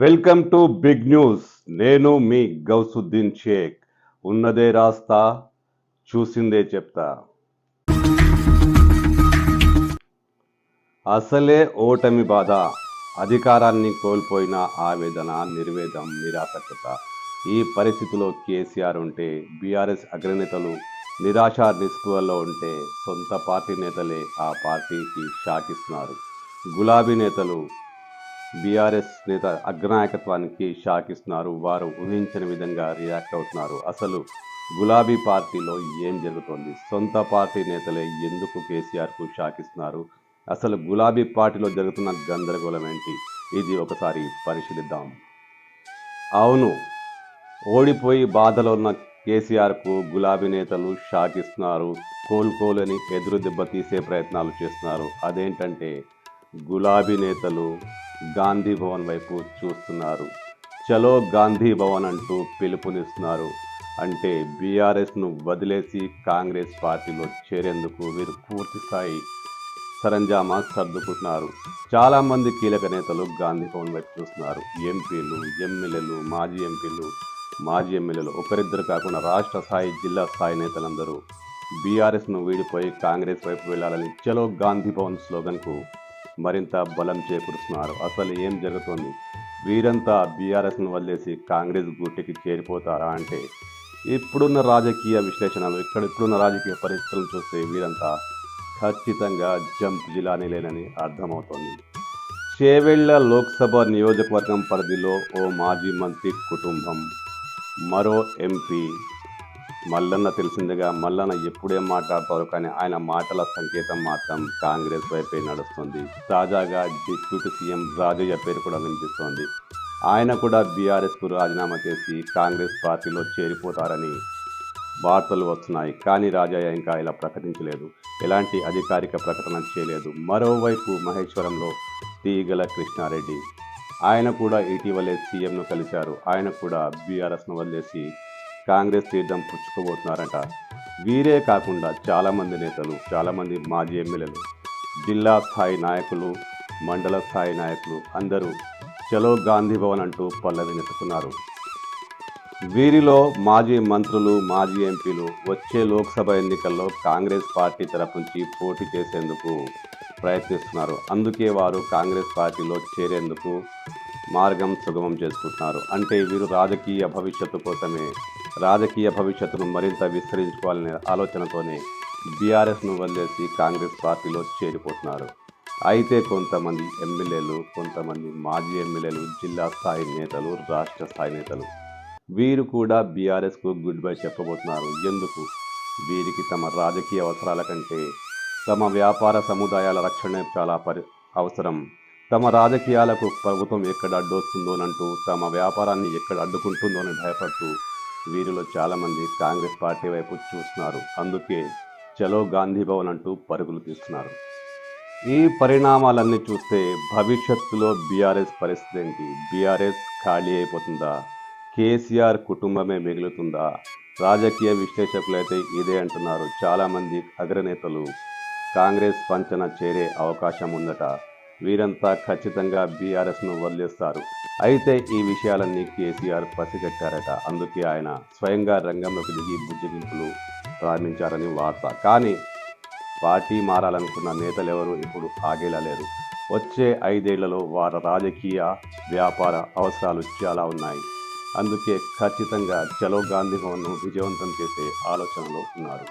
Welcome to big news. నేను మీ గౌసుద్దీన్ షేక్. ఉన్నదే రాస్తా, చూసిందే చెప్తా. అసలే ఓటమి బాధ, అధికారాన్ని కోల్పోయిన ఆవేదన, నిర్వేదం, నిరాసక్తత. ఈ పరిస్థితిలో కేసీఆర్ ఉంటే, బీఆర్ఎస్ అగ్రనేతలు నిరాశ నిస్పృహలో ఉంటే, సొంత పార్టీ నేతలే ఆ పార్టీకి షాక్ ఇస్తున్నారు. గులాబీ నేతలు బీఆర్ఎస్ నేత అగ్రనాయకత్వానికి షాక్ ఇస్తున్నారు. వారు ఊహించని విధంగా రియాక్ట్ అవుతున్నారు. అసలు గులాబీ పార్టీలో ఏం జరుగుతోంది? సొంత పార్టీ నేతలే ఎందుకు కేసీఆర్కు షాక్ ఇస్తున్నారు? అసలు గులాబీ పార్టీలో జరుగుతున్న గందరగోళం ఏంటి? ఇది ఒకసారి పరిశీలిద్దాం. అవును, ఓడిపోయి బాధలో ఉన్న కేసీఆర్కు గులాబీ నేతలు షాక్ ఇస్తున్నారు. కోలుకోలేని ఎదురు దెబ్బ తీసే ప్రయత్నాలు చేస్తున్నారు. అదేంటంటే గులాబీ నేతలు గాంధీ భవన్ వైపు చూస్తున్నారు. చలో గాంధీ భవన్ అంటూ పిలుపునిస్తున్నారు. అంటే బీఆర్ఎస్ను వదిలేసి కాంగ్రెస్ పార్టీలో చేరేందుకు వీరు పూర్తి స్థాయి సరంజామా సర్దుకుంటున్నారు. చాలామంది కీలక నేతలు గాంధీ భవన్ వైపు చూస్తున్నారు. ఎంపీలు, ఎమ్మెల్యేలు, మాజీ ఎమ్మెల్యేలు ఒకరిద్దరు కాకుండా రాష్ట్ర స్థాయి, జిల్లా స్థాయి నేతలందరూ బీఆర్ఎస్ను వీడిపోయి కాంగ్రెస్ వైపు వెళ్లాలని చలో గాంధీ భవన్ స్లోగన్కు మరింత బలం చేకూరుస్తున్నారు. అసలు ఏం జరుగుతోంది? వీరంతా బీఆర్ఎస్ను వదిలేసి కాంగ్రెస్ గూటికి చేరిపోతారా అంటే ఇప్పుడున్న రాజకీయ విశ్లేషణలు, ఇప్పుడున్న రాజకీయ పరిస్థితులను చూస్తే వీరంతా ఖచ్చితంగా జంప్ జిలానీ లేనని అర్థమవుతోంది. చేవెళ్ల లోక్సభ నియోజకవర్గం పరిధిలో ఓ మాజీ మంత్రి కుటుంబం, మరో ఎంపీ మల్లన్న తెలిసిందిగా. మల్లన్న ఎప్పుడేం మాట్లాడతారో కానీ ఆయన మాటల సంకేతం మాత్రం కాంగ్రెస్ వైపే నడుస్తుంది. తాజాగా డిప్యూటీ సీఎం రాజయ్య పేరు కూడా వినిపిస్తోంది. ఆయన కూడా బీఆర్ఎస్కు రాజీనామా చేసి కాంగ్రెస్ పార్టీలో చేరిపోతారని వార్తలు వస్తున్నాయి. కానీ రాజయ్య ఇంకా ఇలా ప్రకటించలేదు, ఎలాంటి అధికారిక ప్రకటన చేయలేదు. మరోవైపు మహేశ్వరంలో తీగల కృష్ణారెడ్డి, ఆయన కూడా ఇటీవలే సీఎంను కలిశారు. ఆయన కూడా బీఆర్ఎస్ను వదిలేసి కాంగ్రెస్ తీర్థం పుచ్చుకోబోతున్నారట. వీరే కాకుండా చాలామంది నేతలు, చాలామంది మాజీ ఎమ్మెల్యేలు, జిల్లా స్థాయి నాయకులు, మండల స్థాయి నాయకులు అందరూ చలో గాంధీ భవన్ అంటూ పల్లవినెత్తుకున్నారు. వీరిలో మాజీ మంత్రులు, మాజీ ఎంపీలు వచ్చే లోక్సభ ఎన్నికల్లో కాంగ్రెస్ పార్టీ తరపు నుంచి పోటీ చేసేందుకు ప్రయత్నిస్తున్నారు. అందుకే వారు కాంగ్రెస్ పార్టీలో చేరేందుకు మార్గం సుగమం చేసుకుంటున్నారు. అంటే వీరు రాజకీయ భవిష్యత్తును మరింత విస్తరించుకోవాలనే ఆలోచనతోనే బీఆర్ఎస్ను వదిలేసి కాంగ్రెస్ పార్టీలో చేరిపోతున్నారు. అయితే కొంతమంది ఎమ్మెల్యేలు, కొంతమంది మాజీ ఎమ్మెల్యేలు, జిల్లా స్థాయి నేతలు, రాష్ట్ర స్థాయి నేతలు వీరు కూడా బీఆర్ఎస్కు గుడ్ బై చెప్పబోతున్నారు. ఎందుకు? వీరికి తమ రాజకీయ అవసరాల కంటే తమ వ్యాపార సముదాయాల రక్షణ చాలా అవసరం. తమ రాజకీయాలకు ప్రభుత్వం ఎక్కడ అడ్డొస్తుందోనంటూ, తమ వ్యాపారాన్ని ఎక్కడ అడ్డుకుంటుందోనని భయపడుతూ వీరిలో చాలామంది కాంగ్రెస్ పార్టీ వైపు చూస్తున్నారు. అందుకే చలో గాంధీ భవన్ అంటూ పరుగులు తీస్తున్నారు. ఈ పరిణామాలన్నీ చూస్తే భవిష్యత్తులో బీఆర్ఎస్ పరిస్థితి ఏంటి? బీఆర్ఎస్ ఖాళీ అయిపోతుందా? కేసీఆర్ కుటుంబమే మిగులుతుందా? రాజకీయ విశ్లేషకులైతే ఇదే అంటున్నారు. చాలామంది అగ్రనేతలు కాంగ్రెస్ పంచన చేరే అవకాశం ఉందట. వీరంతా ఖచ్చితంగా బీఆర్ఎస్ను వదిలేస్తారు. అయితే ఈ విషయాలన్నీ కేసీఆర్ పసిగట్టారట. అందుకే ఆయన స్వయంగా రంగంలోకి దిగి బుజ్జగింపులు ప్రారంభించారని వార్త. కానీ పార్టీ మారాలనుకున్న నేతలెవరూ ఇప్పుడు ఆగేలా లేరు. వచ్చే 5 ఏళ్లలో వారి రాజకీయ, వ్యాపార అవసరాలు చాలా ఉన్నాయి. అందుకే ఖచ్చితంగా చలో గాంధీ భవన్ను విజయవంతం చేసే ఆలోచనలో ఉన్నారు.